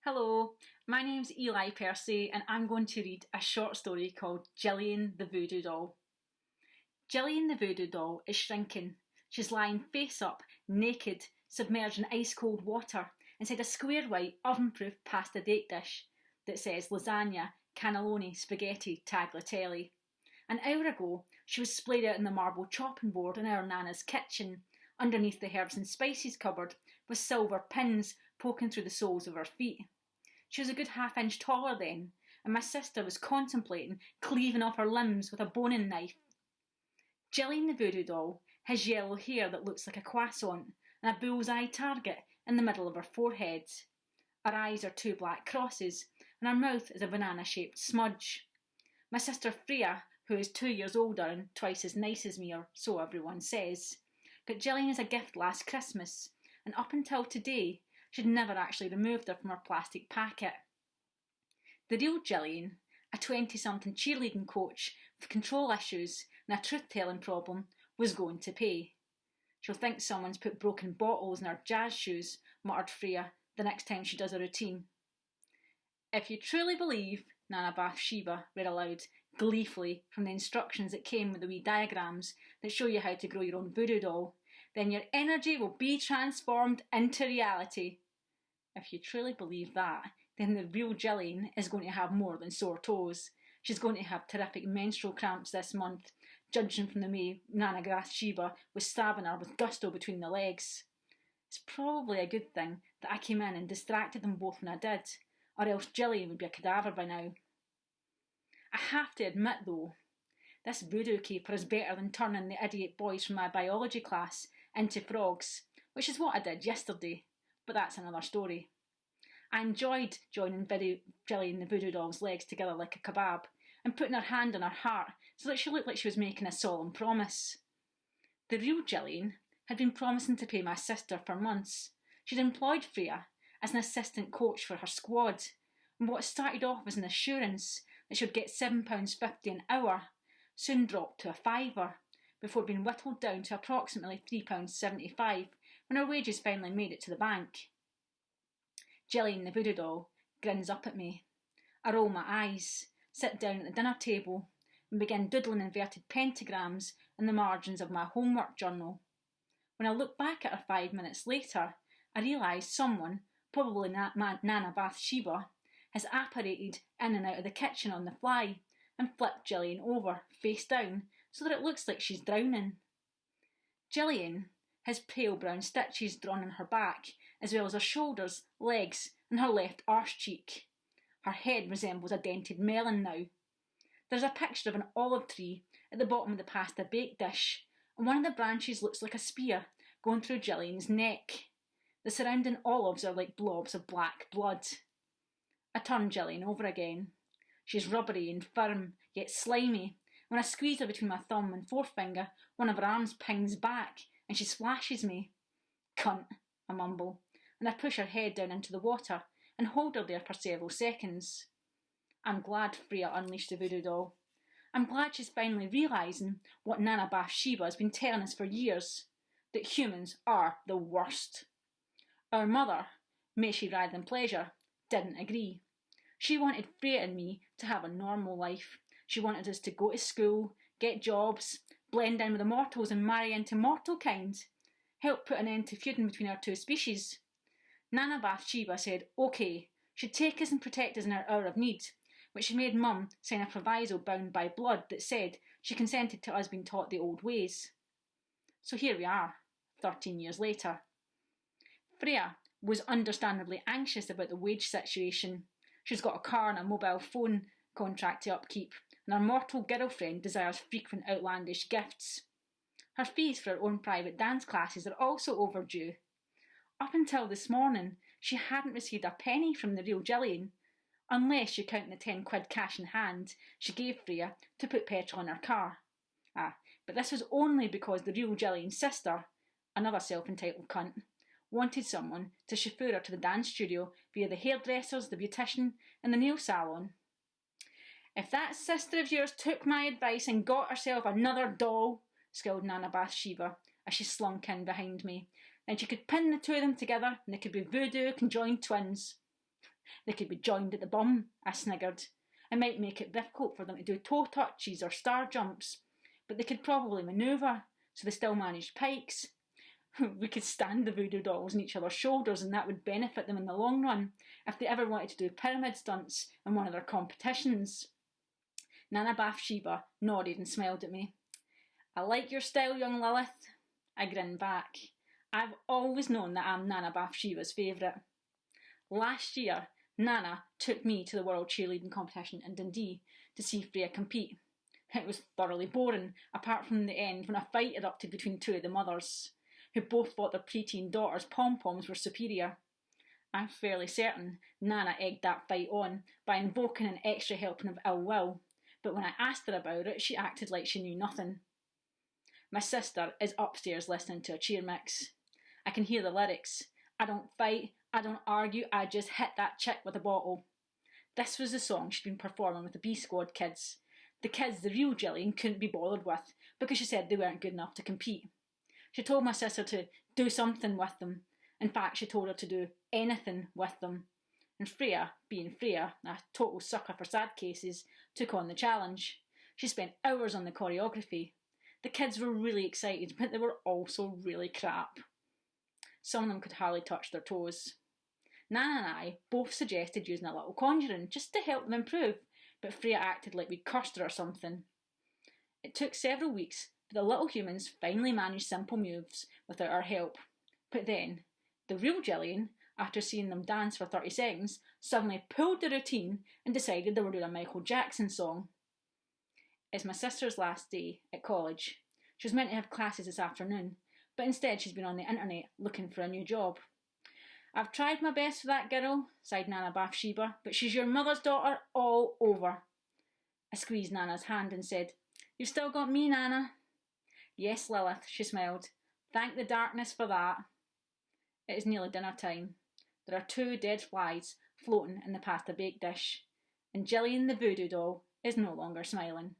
Hello, my name's Ely Percy and I'm going to read a short story called Gillian the Voodoo Doll. Gillian the Voodoo Doll is shrinking. She's lying face up, naked, submerged in ice-cold water inside a square white oven-proof pasta date dish that says lasagna, cannelloni, spaghetti, tagliatelle. An hour ago, she was splayed out on the marble chopping board in our Nana's kitchen, underneath the herbs and spices cupboard, with silver pins poking through the soles of her feet. She was a good half-inch taller then, and my sister was contemplating cleaving off her limbs with a boning knife. Gillian the Voodoo Doll has yellow hair that looks like a croissant and a bullseye target in the middle of her forehead. Her eyes are two black crosses, and her mouth is a banana-shaped smudge. My sister Freya, who is 2 years older and twice as nice as me, or so everyone says, got Gillian as a gift last Christmas, and up until today, she'd never actually removed her from her plastic packet. The real Gillian, a 20-something cheerleading coach with control issues and a truth-telling problem, was going to pay. She'll think someone's put broken bottles in her jazz shoes, muttered Freya, the next time she does a routine. If you truly believe, Nana Bathsheba read aloud, gleefully from the instructions that came with the wee diagrams that show you how to grow your own voodoo doll, then your energy will be transformed into reality. If you truly believe that, then the real Gillian is going to have more than sore toes. She's going to have terrific menstrual cramps this month, judging from the way Nana Bathsheba was stabbing her with gusto between the legs. It's probably a good thing that I came in and distracted them both when I did, or else Gillian would be a cadaver by now. I have to admit though, this voodoo caper is better than turning the idiot boys from my biology class into frogs, which is what I did yesterday, but that's another story. I enjoyed joining Gillian the Voodoo Doll's legs together like a kebab and putting her hand on her heart so that she looked like she was making a solemn promise. The real Gillian had been promising to pay my sister for months. She'd employed Freya as an assistant coach for her squad, and what started off as an assurance that she would get £7.50 an hour soon dropped to a fiver, before being whittled down to approximately £3.75 when her wages finally made it to the bank. Gillian the Voodoo Doll grins up at me. I roll my eyes, sit down at the dinner table, and begin doodling inverted pentagrams in the margins of my homework journal. When I look back at her 5 minutes later, I realise someone, probably Nana Bathsheba, has apparated in and out of the kitchen on the fly and flipped Gillian over, face down, so that it looks like she's drowning. Gillian has pale brown stitches drawn on her back, as well as her shoulders, legs, and her left arse cheek. Her head resembles a dented melon now. There's a picture of an olive tree at the bottom of the pasta bake dish, and one of the branches looks like a spear going through Gillian's neck. The surrounding olives are like blobs of black blood. I turn Gillian over again. She's rubbery and firm, yet slimy. When I squeeze her between my thumb and forefinger, one of her arms pings back, and she splashes me. Cunt, I mumble, and I push her head down into the water and hold her there for several seconds. I'm glad Freya unleashed the voodoo doll. I'm glad she's finally realising what Nana Bathsheba has been telling us for years, that humans are the worst. Our mother, may she writhe in pleasure, didn't agree. She wanted Freya and me to have a normal life. She wanted us to go to school, get jobs, blend in with the mortals and marry into mortal kind, help put an end to feuding between our two species. Nana Bathsheba said OK, she'd take us and protect us in our hour of need, which she made Mum sign a proviso bound by blood that said she consented to us being taught the old ways. So here we are, 13 years later. Freya was understandably anxious about the wage situation. She's got a car and a mobile phone contract to upkeep, and her mortal girlfriend desires frequent outlandish gifts. Her fees for her own private dance classes are also overdue. Up until this morning, she hadn't received a penny from the real Gillian, unless you count the 10 quid cash in hand she gave Freya to put petrol in her car. But this was only because the real Gillian's sister, another self-entitled cunt, wanted someone to chauffeur her to the dance studio via the hairdressers, the beautician, and the nail salon. If that sister of yours took my advice and got herself another doll, skilled Nana Bathsheba as she slunk in behind me, then she could pin the two of them together and they could be voodoo conjoined twins. They could be joined at the bum, I sniggered. It might make it difficult for them to do toe touches or star jumps, but they could probably manoeuvre, so they still managed pikes. We could stand the voodoo dolls on each other's shoulders, and that would benefit them in the long run if they ever wanted to do pyramid stunts in one of their competitions. Nana Bathsheba nodded and smiled at me. I like your style, young Lilith. I grinned back. I've always known that I'm Nana Bathsheba's favourite. Last year, Nana took me to the World Cheerleading Competition in Dundee to see Freya compete. It was thoroughly boring, apart from the end when a fight erupted between two of the mothers, who both thought their preteen daughters' pom-poms were superior. I'm fairly certain Nana egged that fight on by invoking an extra helping of ill will, but when I asked her about it, she acted like she knew nothing. My sister is upstairs listening to a cheer mix. I can hear the lyrics. I don't fight, I don't argue, I just hit that chick with a bottle. This was the song she'd been performing with the B Squad kids. The kids the real Gillian couldn't be bothered with because she said they weren't good enough to compete. She told my sister to do something with them. In fact, she told her to do anything with them. And Freya, being Freya, a total sucker for sad cases, took on the challenge. She spent hours on the choreography. The kids were really excited, but they were also really crap. Some of them could hardly touch their toes. Nana and I both suggested using a little conjuring just to help them improve, but Freya acted like we'd cursed her or something. It took several weeks, but the little humans finally managed simple moves without our help. But then, the real Gillian, after seeing them dance for 30 seconds, suddenly pulled the routine and decided they were doing a Michael Jackson song. It's my sister's last day at college. She was meant to have classes this afternoon, but instead she's been on the internet looking for a new job. I've tried my best for that girl, sighed Nana Bathsheba, but she's your mother's daughter all over. I squeezed Nana's hand and said, You've still got me, Nana. Yes, Lilith, she smiled. Thank the darkness for that. It is nearly dinner time. There are 2 dead flies floating in the pasta bake dish, and Gillian the Voodoo Doll is no longer smiling.